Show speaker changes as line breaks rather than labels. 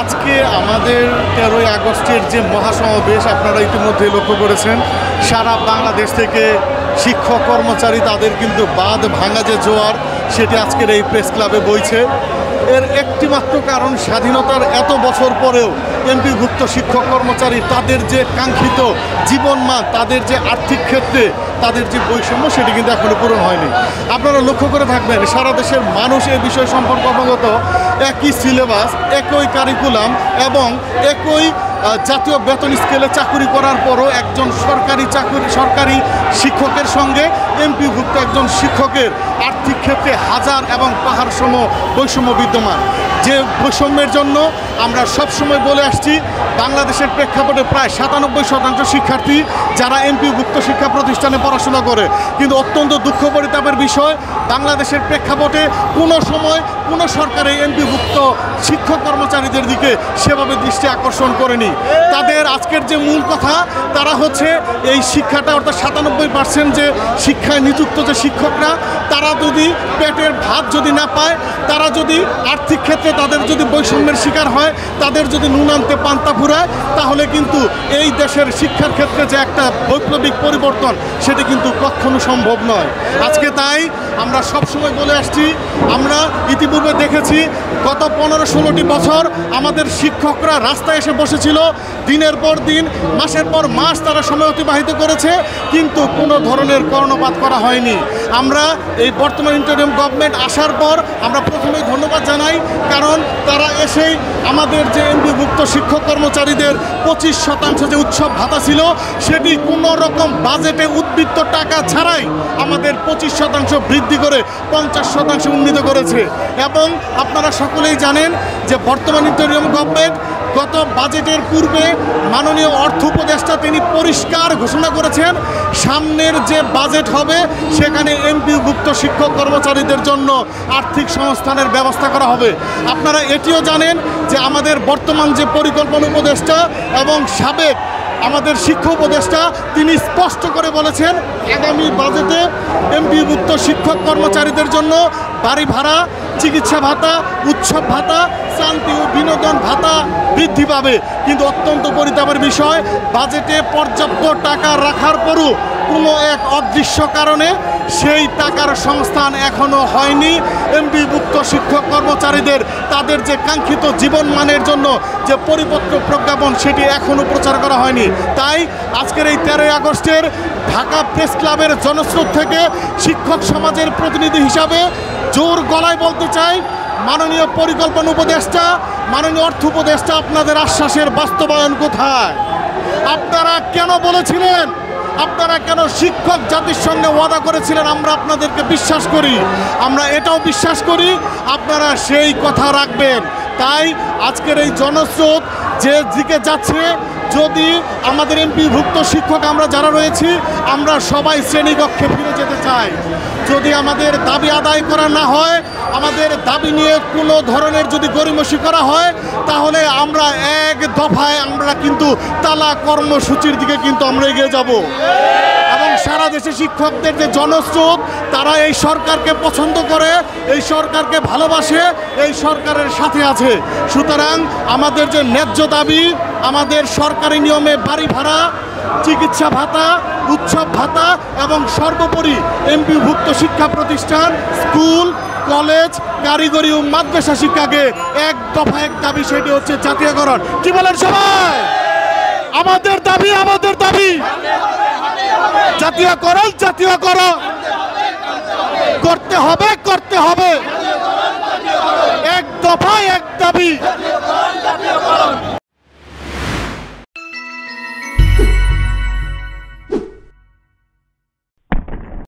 আজকে আমাদের 13ই আগস্টের যে মহাসমাবেশ আপনারা ইতিমধ্যে লক্ষ্য করেছেন, সারা বাংলাদেশ থেকে শিক্ষক কর্মচারী তাদের কিন্তু বাঁধ ভাঙা যে জোয়ার সেটি আজকের এই প্রেস ক্লাবে বইছে। এর একটিমাত্র কারণ, স্বাধীনতার এত বছর পরেও এমপিভুক্ত শিক্ষক কর্মচারী তাদের যে কাঙ্ক্ষিত জীবনমান, তাদের যে আর্থিক ক্ষেত্রে তাদের যে বৈষম্য সেটি কিন্তু এখনো পূরণ হয়নি। আপনারা লক্ষ্য করে থাকবেন সারা দেশের মানুষ এই বিষয় সম্পর্কে অবগত। একই সিলেবাস, একই কারিকুলাম এবং একই জাতীয় বেতন স্কেলে চাকুরি করার পরও একজন সরকারি শিক্ষকের সঙ্গে এমপিভুক্ত একজন শিক্ষকের আর্থিক ক্ষেত্রে হাজার এবং পাহাড় সম বৈষম্য বিদ্যমান। যে বৈষম্যের জন্য আমরা সবসময় বলে আসছি, বাংলাদেশের প্রেক্ষাপটে প্রায় 97% শিক্ষার্থী যারা এমপিভুক্ত শিক্ষা প্রতিষ্ঠানে পড়াশোনা করে, কিন্তু অত্যন্ত দুঃখ পরিতাপের বিষয়, বাংলাদেশের প্রেক্ষাপটে কোনো সময় কোনো সরকার এই এমপিভুক্ত শিক্ষক কর্মচারীদের দিকে সেভাবে দৃষ্টি আকর্ষণ করেনি। তাদের আজকের যে মূল কথা, তারা হচ্ছে এই শিক্ষাটা অর্থাৎ 97% যে শিক্ষায় নিযুক্ত যে শিক্ষকরা, তারা যদি পেটের ভাত যদি না পায়, তারা যদি আর্থিক ক্ষেত্রে তাদের যদি বৈষম্যের শিকার হয়, তাদের যদি নুন আনতে পান্তা ফুরায়, তাহলে কিন্তু এই দেশের শিক্ষার ক্ষেত্রে যে একটা বৈপ্লবিক পরিবর্তন সেটি কিন্তু কখনো সম্ভব নয়। আজকে তাই আমরা সবসময় বলে আসছি, আমরা ইতিপূর্বে দেখেছি গত 15-16টি বছর আমাদের শিক্ষকরা রাস্তায় এসে বসেছিল, দিনের পর দিন, মাসের পর মাস তারা সময় অতিবাহিত করেছে, কিন্তু কোনো ধরনের কর্ণপাত করা হয়নি। আমরা এই বর্তমান ইন্টারিম গভর্নমেন্ট আসার পর আমরা প্রথমেই ধন্যবাদ জানাই, কারণ তারা এসেই আমাদের যে এমপিভুক্ত শিক্ষক কর্মচারীদের 25% যে উৎসব ভাতা ছিল সেটি কোনো রকম বাজেটে উদ্বৃত্ত টাকা ছাড়াই আমাদের 25% বৃদ্ধি করে 50% উন্নীত করেছে। এবং আপনারা সকলেই জানেন যে বর্তমান ইন্টারিম গভর্নমেন্ট গত বাজেটের পূর্বে মাননীয় অর্থ উপদেষ্টা তিনি পরিষ্কার ঘোষণা করেছেন, সামনের যে বাজেট হবে সেখানে এমপিভুক্ত শিক্ষক কর্মচারীদের জন্য আর্থিক সংস্থানের ব্যবস্থা করা হবে। আপনারা এটিও জানেন যে আমাদের বর্তমান যে পরিকল্পনা উপদেষ্টা এবং সাবেক আমাদের শিক্ষা উপদেষ্টা তিনি স্পষ্ট করে বলেছেন, আগামী বাজেটে এমপিভুক্ত শিক্ষক কর্মচারীদের জন্য বাড়ি ভাড়া, চিকিৎসা ভাতা, উৎসব ভাতা, শান্তি ও বিনোদন ভাতা বৃদ্ধি পাবে। কিন্তু অত্যন্ত পরিতাপের বিষয়, বাজেটে পর্যাপ্ত টাকা রাখার পরও কোনো এক অদৃশ্য কারণে সেই টাকার সংস্থান এখনও হয়নি। এমপিভুক্ত শিক্ষক কর্মচারীদের তাদের যে কাঙ্ক্ষিত জীবনমানের জন্য যে পরিপত্র প্রজ্ঞাপন সেটি এখনও প্রচার করা হয়নি। তাই আজকের এই 13ই আগস্টের ঢাকা প্রেস ক্লাবের জনস্রোত থেকে শিক্ষক সমাজের প্রতিনিধি হিসাবে জোর গলায় বলতে চাই, মাননীয় পরিকল্পনা উপদেষ্টা, মাননীয় অর্থ উপদেষ্টা, আপনাদের আশ্বাসের বাস্তবায়ন কোথায়? আপনারা কেন বলেছিলেন, আপনারা কেন শিক্ষক জাতির সঙ্গে ওয়াদা করেছিলেন আমরা আপনাদেরকে বিশ্বাস করি, আমরা এটাও বিশ্বাস করি আপনারা সেই কথা রাখবেন। তাই আজকের এই জনস্রোত যে দিকে যাচ্ছে, যদি আমাদের এমপিভুক্ত শিক্ষক আমরা যারা রয়েছি আমরা সবাই শ্রেণীকক্ষে ফিরে যেতে চাই। যদি আমাদের দাবি আদায় করা না হয়, আমাদের দাবি নিয়ে কোনো ধরনের যদি গড়িমসি করা হয়, তাহলে আমরা এক দফায় আমরা কিন্তু তালা কর্মসূচির দিকে কিন্তু আমরা এগিয়ে যাব। এবং সারা দেশে শিক্ষকদের যে জনস্রোত, তারা এই সরকারকে পছন্দ করে, এই সরকারকে ভালোবাসে, এই সরকারের সাথে আছে। সুতরাং আমাদের যে ন্যায্য দাবি, আমাদের সরকারি নিয়মে বাড়ি ভাড়া, চিকিৎসা ভাতা, উৎসব ভাতা এবং সর্বোপরি এমপিভুক্ত শিক্ষা প্রতিষ্ঠান, স্কুল, কলেজ, কারিগরি ও মাদ্রাসা শিক্ষাকে এক দফা এক দাবি, সেটি হচ্ছে জাতীয়করণ। কি বলেন সবাই? আমাদের দাবি, আমাদের দাবি জাতীয়করণ, জাতীয়করণ করতে হবে, করতে হবে।